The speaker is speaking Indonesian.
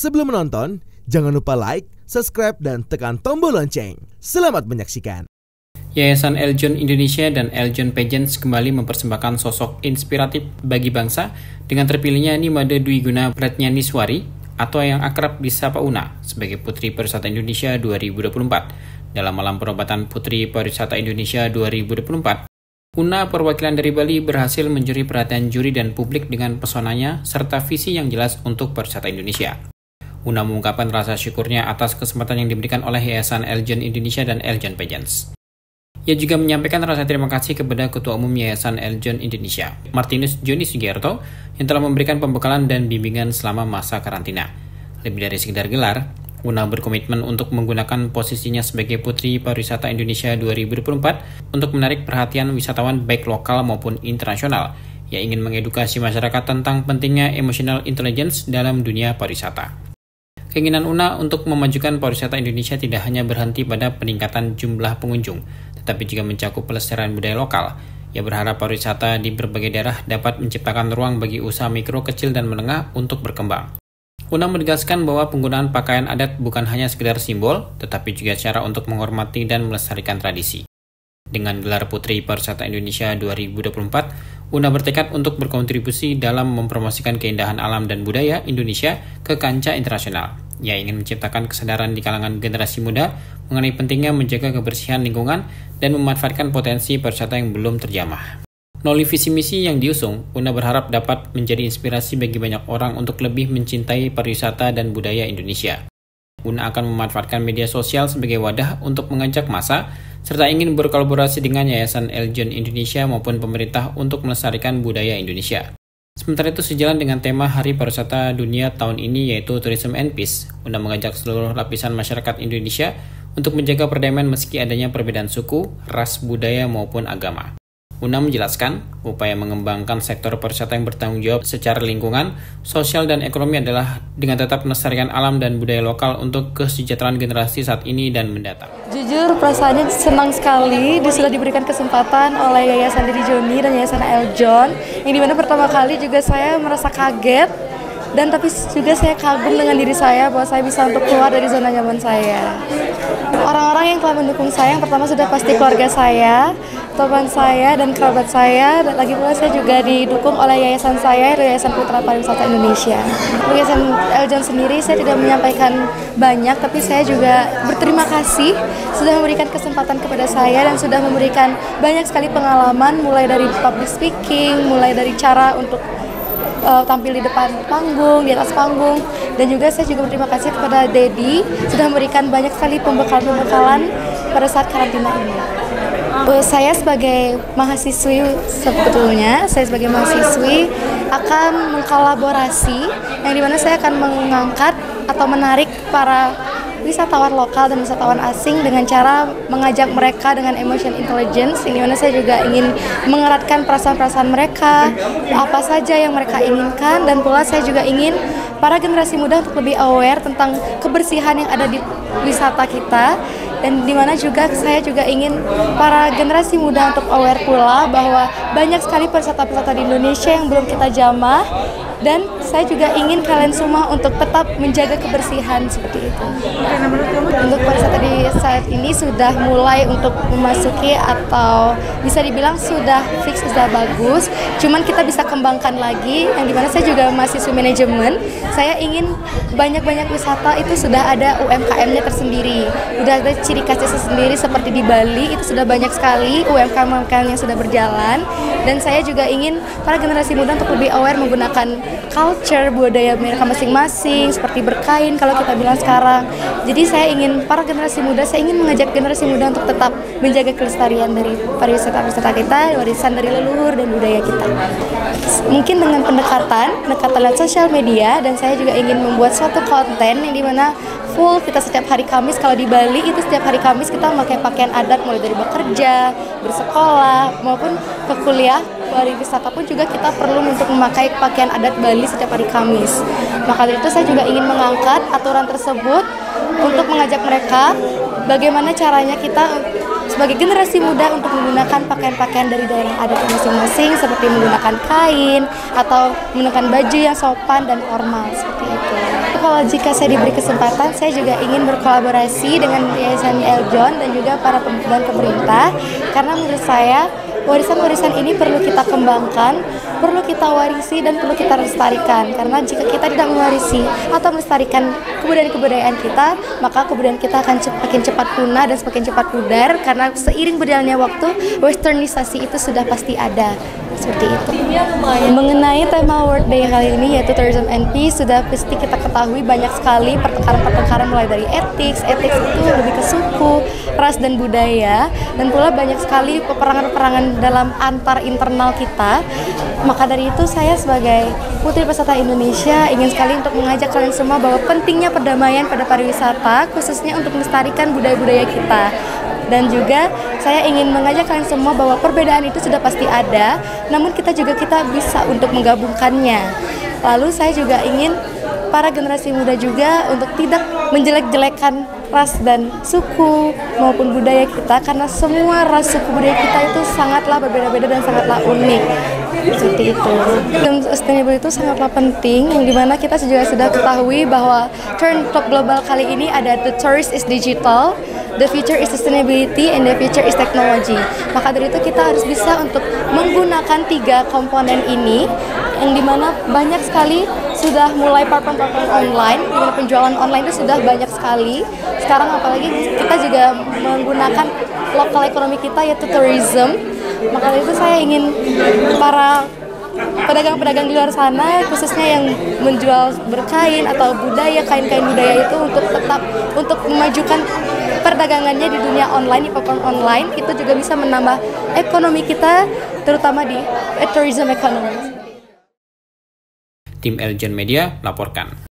Sebelum menonton, jangan lupa like, subscribe, dan tekan tombol lonceng. Selamat menyaksikan. Yayasan Eljon Indonesia dan Eljon Pageants kembali mempersembahkan sosok inspiratif bagi bangsa dengan terpilihnya Nimade Dwi Guna Pratnyaniswari atau yang akrab disapa Una sebagai Putri Pariwisata Indonesia 2024. Dalam malam penobatan Putri Pariwisata Indonesia 2024, Una perwakilan dari Bali berhasil mencuri perhatian juri dan publik dengan pesonanya serta visi yang jelas untuk pariwisata Indonesia. Una mengungkapkan rasa syukurnya atas kesempatan yang diberikan oleh Yayasan Eljon Indonesia dan Eljon Pageants. Ia juga menyampaikan rasa terima kasih kepada Ketua Umum Yayasan Eljon Indonesia, Martinus Joni Sugiarto, yang telah memberikan pembekalan dan bimbingan selama masa karantina. Lebih dari sekedar gelar, Una berkomitmen untuk menggunakan posisinya sebagai Putri Pariwisata Indonesia 2024 untuk menarik perhatian wisatawan baik lokal maupun internasional yang ingin mengedukasi masyarakat tentang pentingnya emotional intelligence dalam dunia pariwisata. Keinginan Una untuk memajukan pariwisata Indonesia tidak hanya berhenti pada peningkatan jumlah pengunjung, tetapi juga mencakup pelestarian budaya lokal. Ia berharap pariwisata di berbagai daerah dapat menciptakan ruang bagi usaha mikro, kecil, dan menengah untuk berkembang. Una menegaskan bahwa penggunaan pakaian adat bukan hanya sekedar simbol, tetapi juga cara untuk menghormati dan melestarikan tradisi. Dengan gelar Putri Pariwisata Indonesia 2024, Una bertekad untuk berkontribusi dalam mempromosikan keindahan alam dan budaya Indonesia ke kancah internasional. Ia ingin menciptakan kesadaran di kalangan generasi muda mengenai pentingnya menjaga kebersihan lingkungan dan memanfaatkan potensi pariwisata yang belum terjamah. Melalui visi misi yang diusung, Una berharap dapat menjadi inspirasi bagi banyak orang untuk lebih mencintai pariwisata dan budaya Indonesia. Una akan memanfaatkan media sosial sebagai wadah untuk mengajak massa, serta ingin berkolaborasi dengan Yayasan Eljon Indonesia maupun pemerintah untuk melestarikan budaya Indonesia. Sementara itu, sejalan dengan tema Hari Pariwisata Dunia tahun ini yaitu Tourism and Peace, Una mengajak seluruh lapisan masyarakat Indonesia untuk menjaga perdamaian meski adanya perbedaan suku, ras, budaya maupun agama. Una menjelaskan, upaya mengembangkan sektor pariwisata yang bertanggung jawab secara lingkungan, sosial, dan ekonomi adalah dengan tetap melestarikan alam dan budaya lokal untuk kesejahteraan generasi saat ini dan mendatang. Jujur, perasaannya senang sekali sudah diberikan kesempatan oleh Yayasan Didi Joni dan Yayasan Eljon, yang dimana pertama kali juga saya merasa kaget, dan tapi juga saya kagum dengan diri saya bahwa saya bisa untuk keluar dari zona nyaman saya. Orang-orang yang telah mendukung saya, yang pertama sudah pasti keluarga saya, teman saya, dan kerabat saya, dan lagi pula saya juga didukung oleh yayasan saya, Yayasan Putra Pariwisata Indonesia. Yayasan Eljon sendiri saya tidak menyampaikan banyak, tapi saya juga berterima kasih sudah memberikan kesempatan kepada saya dan sudah memberikan banyak sekali pengalaman, mulai dari public speaking, mulai dari cara untuk tampil di depan panggung, di atas panggung, dan juga saya juga berterima kasih kepada Dedi sudah memberikan banyak sekali pembekalan pada saat karantina ini. Saya sebagai mahasiswi akan mengkolaborasi yang dimana saya akan mengangkat atau menarik para wisatawan lokal dan wisatawan asing dengan cara mengajak mereka dengan emotion intelligence, yang dimana saya juga ingin mengeratkan perasaan-perasaan mereka, apa saja yang mereka inginkan, dan pula saya juga ingin para generasi muda untuk lebih aware tentang kebersihan yang ada di wisata kita, dan dimana juga saya juga ingin para generasi muda untuk aware pula bahwa banyak sekali pariwisata-pariwisata di Indonesia yang belum kita jamah, dan saya juga ingin kalian semua untuk tetap menjaga kebersihan seperti itu. Untuk pariwisata di saat ini sudah mulai untuk memasuki atau bisa dibilang sudah fix, sudah bagus. Cuman kita bisa kembangkan lagi, yang dimana saya juga mahasiswa manajemen. Saya ingin banyak-banyak wisata itu sudah ada UMKM-nya tersendiri. Sudah ada ciri khasnya sendiri seperti di Bali, itu sudah banyak sekali UMKM yang sudah berjalan. Dan saya juga ingin para generasi muda untuk lebih aware menggunakan culture, budaya mereka masing-masing, seperti berkain kalau kita bilang sekarang. Jadi saya ingin para generasi muda, saya ingin mengajak generasi muda untuk tetap menjaga kelestarian dari pariwisata kita, warisan dari leluhur dan budaya kita. Mungkin dengan pendekatan lewat sosial media, dan saya juga ingin membuat suatu konten yang dimana full kita setiap hari Kamis, kalau di Bali itu setiap hari Kamis kita memakai pakaian adat, mulai dari bekerja, bersekolah, maupun ke kuliah. Pariwisata pun juga kita perlu untuk memakai pakaian adat Bali setiap hari Kamis. Maka dari itu saya juga ingin mengangkat aturan tersebut untuk mengajak mereka bagaimana caranya kita sebagai generasi muda untuk menggunakan pakaian-pakaian dari daerah adat masing-masing seperti menggunakan kain atau menggunakan baju yang sopan dan formal seperti itu. Kalau jika saya diberi kesempatan, saya juga ingin berkolaborasi dengan Yayasan Eljon dan juga para pemerintah, karena menurut saya warisan-warisan ini perlu kita kembangkan, perlu kita warisi dan perlu kita lestarikan. Karena jika kita tidak mewarisi atau melestarikan kebudayaan kita, maka kebudayaan kita akan semakin cepat punah dan semakin cepat pudar, karena seiring berjalannya waktu, westernisasi itu sudah pasti ada. Seperti itu. Mengenai tema World Day kali ini yaitu Tourism and Peace, sudah pasti kita ketahui banyak sekali pertengkaran-pertengkaran mulai dari etik itu lebih ke suku, ras dan budaya, dan pula banyak sekali peperangan-peperangan dalam antar internal kita. Maka dari itu saya sebagai Putri Peserta Indonesia ingin sekali untuk mengajak kalian semua bahwa pentingnya perdamaian pada pariwisata, khususnya untuk melestarikan budaya-budaya kita. Dan juga saya ingin mengajak kalian semua bahwa perbedaan itu sudah pasti ada, namun kita bisa untuk menggabungkannya. Lalu saya juga ingin para generasi muda juga untuk tidak menjelek-jelekan ras dan suku maupun budaya kita, karena semua ras suku budaya kita itu sangatlah berbeda-beda dan sangatlah unik. Seperti itu. Dan sustainable itu sangatlah penting, yang dimana kita juga sudah ketahui bahwa trend top global kali ini ada the tourist is digital, the future is sustainability, and the future is technology. Maka dari itu kita harus bisa untuk menggunakan 3 komponen ini, yang dimana banyak sekali sudah mulai platform-platform online, dimana penjualan online itu sudah banyak sekali. Sekarang apalagi kita juga menggunakan lokal ekonomi kita yaitu tourism. Maka dari itu saya ingin para pedagang-pedagang di luar sana, khususnya yang menjual berkain atau budaya, kain-kain budaya itu untuk tetap untuk memajukan perdagangannya di dunia online, di platform online, itu juga bisa menambah ekonomi kita, terutama di tourism economy. Tim Eljon Media laporkan.